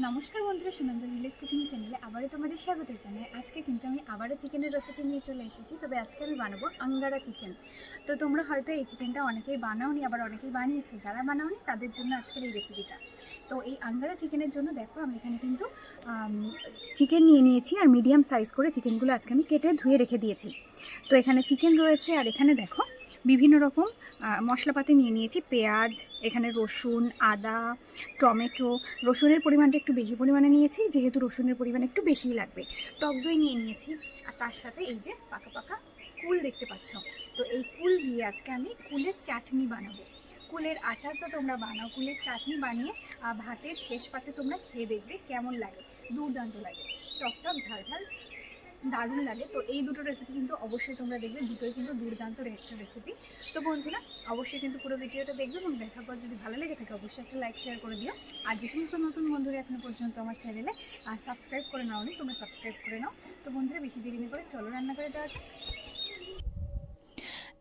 নমস্কার বন্ধুরা, Sunanda village cooking চ্যানেলে আবারও তোমাদের স্বাগত জানাই। আজকে কিন্তু আমি আবারও চিকেনের রেসিপি নিয়ে চলে এসেছি। তবে আজকে আমি বানাবো আঙ্গারা চিকেন। তো তোমরা হয়তো এই চিকেনটা অনেকেই বানাওনি, আবার অনেকেই বানিয়েছো। যারা বানাওনি তাদের জন্য আজকের এই রেসিপিটা। তো এই আঙ্গারা চিকেনের জন্য দেখো আমি এখানে কিন্তু চিকেন নিয়ে নিয়েছি, আর মিডিয়াম সাইজ করে চিকেনগুলো আজকে আমি কেটে ধুয়ে রেখে দিয়েছি। তো এখানে চিকেন রয়েছে, আর এখানে দেখো বিভিন্ন রকম মশলাপাতি নিয়ে নিয়েছি। পেঁয়াজ, এখানে রসুন, আদা, টমেটো। রসুনের পরিমাণটা একটু বেশি পরিমাণে নিয়েছি, যেহেতু রসুনের পরিমাণ একটু বেশিই লাগবে। টক দই নিয়ে নিয়েছি, আর তার সাথে এই যে পাকা পাকা কুল দেখতে পাচ্ছ। তো এই কুল দিয়ে আজকে আমি কুলের চাটনি বানাবো। কুলের আচার তো তোমরা বানাও, কুলের চাটনি বানিয়ে ভাতের শেষ পাতে তোমরা খেয়ে দেখবে কেমন লাগে। দুর্দান্ত লাগে, টক টক ঝাল ঝাল, দারুণ লাগে। তো এই দুটো রেসিপি কিন্তু অবশ্যই তোমরা দেখবে, দুটোই কিন্তু দুর্দান্ত একটা রেসিপি। তো বন্ধুরা অবশ্যই কিন্তু পুরো ভিডিওটা দেখবে, এবং দেখার পর যদি ভালো লেগে থাকে অবশ্যই একটা লাইক শেয়ার করে দিও। আর যে সমস্ত নতুন বন্ধুরা এখনো পর্যন্ত আমার চ্যানেলে সাবস্ক্রাইব করে নাও নি, তোমরা সাবস্ক্রাইব করে নাও। তো বন্ধুরা বেশি দেরি না করে চলো রান্না করে দেওয়া যাক।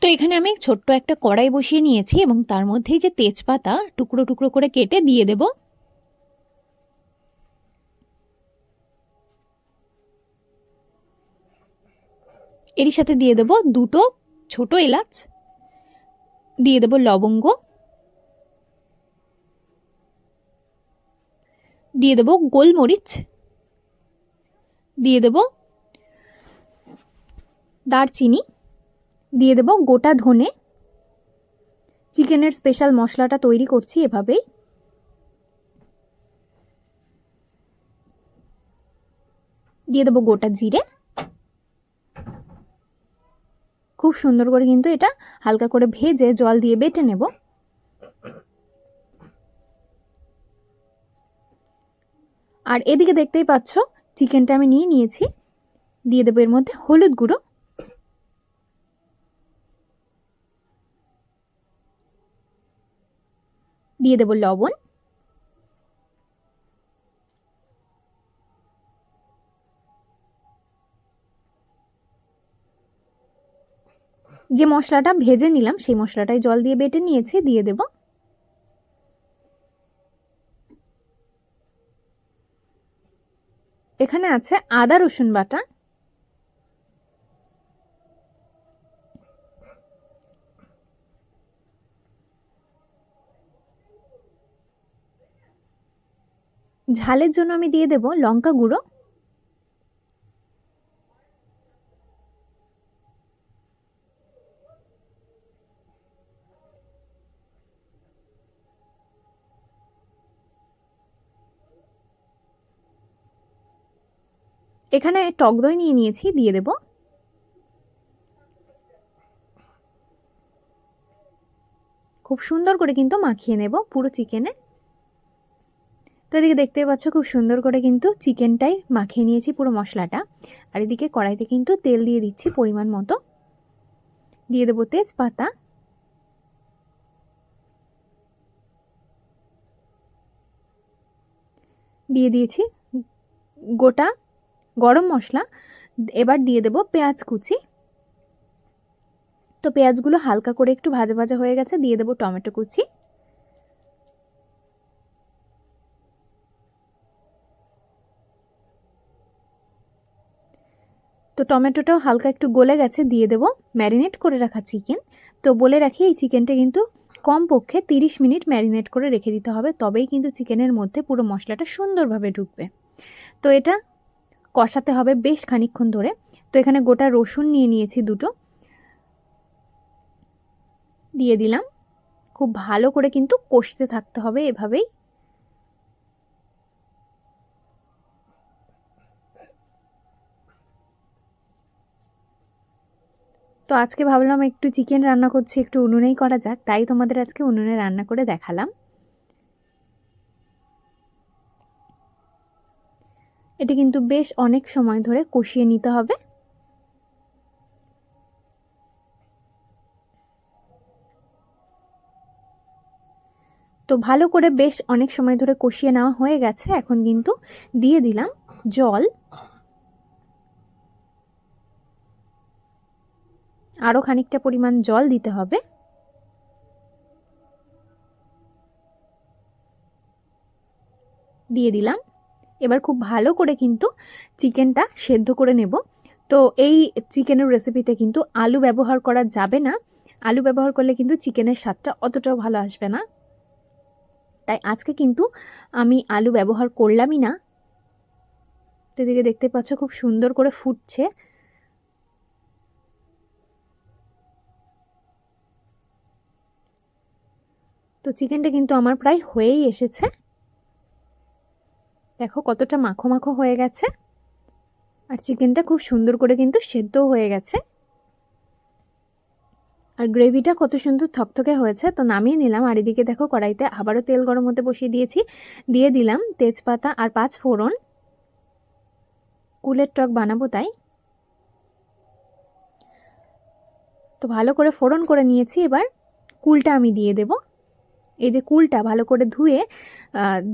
তো এখানে আমি ছোট্ট একটা কড়াই বসিয়ে নিয়েছি, এবং তার মধ্যেই যে তেজপাতা টুকরো টুকরো করে কেটে দিয়ে দেব। এরই সাথে দিয়ে দেব দুটো ছোট এলাচ, দিয়ে দেব লবঙ্গ, দিয়ে দেব গোলমরিচ, দিয়ে দেব দারচিনি, দিয়ে দেব গোটা ধনে। চিকেনের স্পেশাল মশলাটা তৈরি করছি এভাবেই। দিয়ে দেব গোটা জিরে। খুব সুন্দর করে কিন্তু এটা হালকা করে ভেজে জল দিয়ে বেটে নেব। আর এদিকে দেখতেই পাচ্ছ চিকেনটা আমি নিয়ে নিয়েছি। দিয়ে দেবো এর মধ্যে হলুদ গুঁড়ো, দিয়ে দেব লবণ, যে মশলাটা ভেজে নিলাম সেই মশলাটাই জল দিয়ে বেটে নিয়েছি দিয়ে দেব। এখানে আছে আদা রসুন বাটা, ঝালের জন্য আমি দিয়ে দেব লঙ্কা গুঁড়ো, এখানে টক দই নিয়ে নিয়েছি দিয়ে দেব। খুব সুন্দর করে কিন্তু মাখিয়ে নেব পুরো চিকেনে। তো এদিকে দেখতেই পাচ্ছ খুব সুন্দর করে কিন্তু চিকেনটাই মাখিয়ে নিয়েছি পুরো মশলাটা। আর এদিকে কড়াইতে কিন্তু তেল দিয়ে দিচ্ছি পরিমাণ মতো। দিয়ে দেবো তেজপাতা, দিয়ে দিয়েছি গোটা গরম মশলা। এবার দিয়ে দেব পেঁয়াজ কুচি। তো পেঁয়াজগুলো হালকা করে একটু ভাজা ভাজা হয়ে গেছে, দিয়ে দেব টমেটো কুচি। তো টমেটোটাও হালকা একটু গলে গেছে, দিয়ে দেব ম্যারিনেট করে রাখা চিকেন। তো বলে রাখি এই চিকেনটা কিন্তু কমপক্ষে 30 মিনিট ম্যারিনেট করে রেখে দিতে হবে, তবেই কিন্তু চিকেনের মধ্যে পুরো মশলাটা সুন্দরভাবে ঢুকবে। তো এটা কষাতে হবে বেশ খানিকক্ষণ ধরে। তো এখানে গোটা রসুন নিয়ে নিয়েছি দুটো, দিয়ে দিলাম। খুব ভালো করে কিন্তু কষতে থাকতে হবে এভাবেই। তো আজকে ভাবলাম একটু চিকেন রান্না করছি, একটু উনুনেই করা যাক, তাই তোমাদের আজকে উনুনে রান্না করে দেখালাম। এটা কিন্তু বেশ অনেক সময় ধরে কষিয়ে নিতে হবে। তো ভালো করে বেশ অনেক সময় ধরে কষিয়ে নেওয়া হয়ে গেছে। এখন কিন্তু দিয়ে দিলাম জল। আরও খানিকটা পরিমাণ জল দিতে হবে। দিয়ে দিলাম এবার খুব ভালো করে কিন্তু চিকেনটা সেদ্ধ করে নেব। তো এই চিকেনের রেসিপিতে কিন্তু আলু ব্যবহার করা যাবে না, আলু ব্যবহার করলে কিন্তু চিকেনের স্বাদটা অতটাও ভালো আসবে না, তাই আজকে কিন্তু আমি আলু ব্যবহার করলামই না। তো এদিকে দেখতে পাচ্ছ খুব সুন্দর করে ফুটছে। তো চিকেনটা কিন্তু আমার প্রায় হয়েই এসেছে, দেখো কতটা মাখো মাখো হয়ে গেছে, আর চিকেনটা খুব সুন্দর করে কিন্তু সেদ্ধও হয়ে গেছে, আর গ্রেভিটা কত সুন্দর থকথকে হয়েছে। তো নামিয়ে নিলাম। আর এদিকে দেখো কড়াইতে আবারও তেল গরম হতে বসিয়ে দিয়েছি, দিয়ে দিলাম তেজপাতা আর 5 ফোড়ন, কুলের টক বানাবো তাই। তো ভালো করে ফোড়ন করে নিয়েছি, এবার কুলটা আমি দিয়ে দেব। এই যে কুলটা ভালো করে ধুয়ে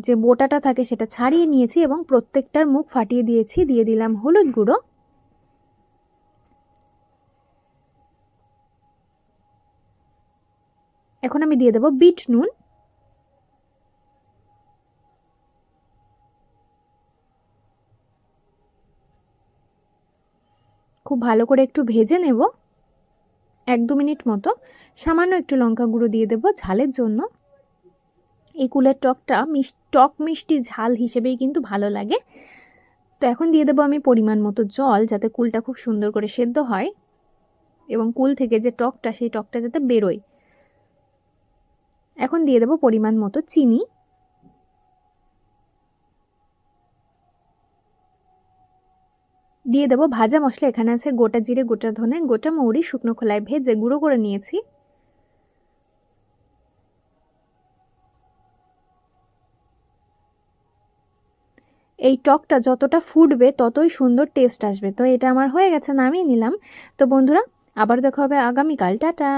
যে বোটাটা থাকে সেটা ছাড়িয়ে নিয়েছি এবং প্রত্যেকটার মুখ ফাটিয়ে দিয়েছি। দিয়ে দিলাম হলুদ গুঁড়ো, এখন আমি দিয়ে দেব বিট নুন, খুব ভালো করে একটু ভেজে নেব 1-2 মিনিট মতো। সামান্য একটু লঙ্কা গুঁড়ো দিয়ে দেব ঝালের জন্য। এই কুলের টকটা টক মিষ্টি ঝাল হিসেবেই কিন্তু ভালো লাগে। তো এখন দিয়ে দেবো আমি পরিমাণ মতো জল, যাতে কুলটা খুব সুন্দর করে সেদ্ধ হয় এবং কুল থেকে যে টকটা সেই টকটা যাতে বেরোয়। এখন দিয়ে দেবো পরিমাণ মতো চিনি, দিয়ে দেবো ভাজা মশলা। এখানে আছে গোটা জিরে, গোটা ধনে, গোটা মৌরি শুকনো খোলায় ভেজে গুঁড়ো করে নিয়েছি। এই টকটা যতটা ফুটবে ততই সুন্দর টেস্ট আসবে। তো এটা আমার হয়ে গেছে, নামিয়ে নিলাম। তো বন্ধুরা আবার দেখা হবে আগামীকাল, টাটা।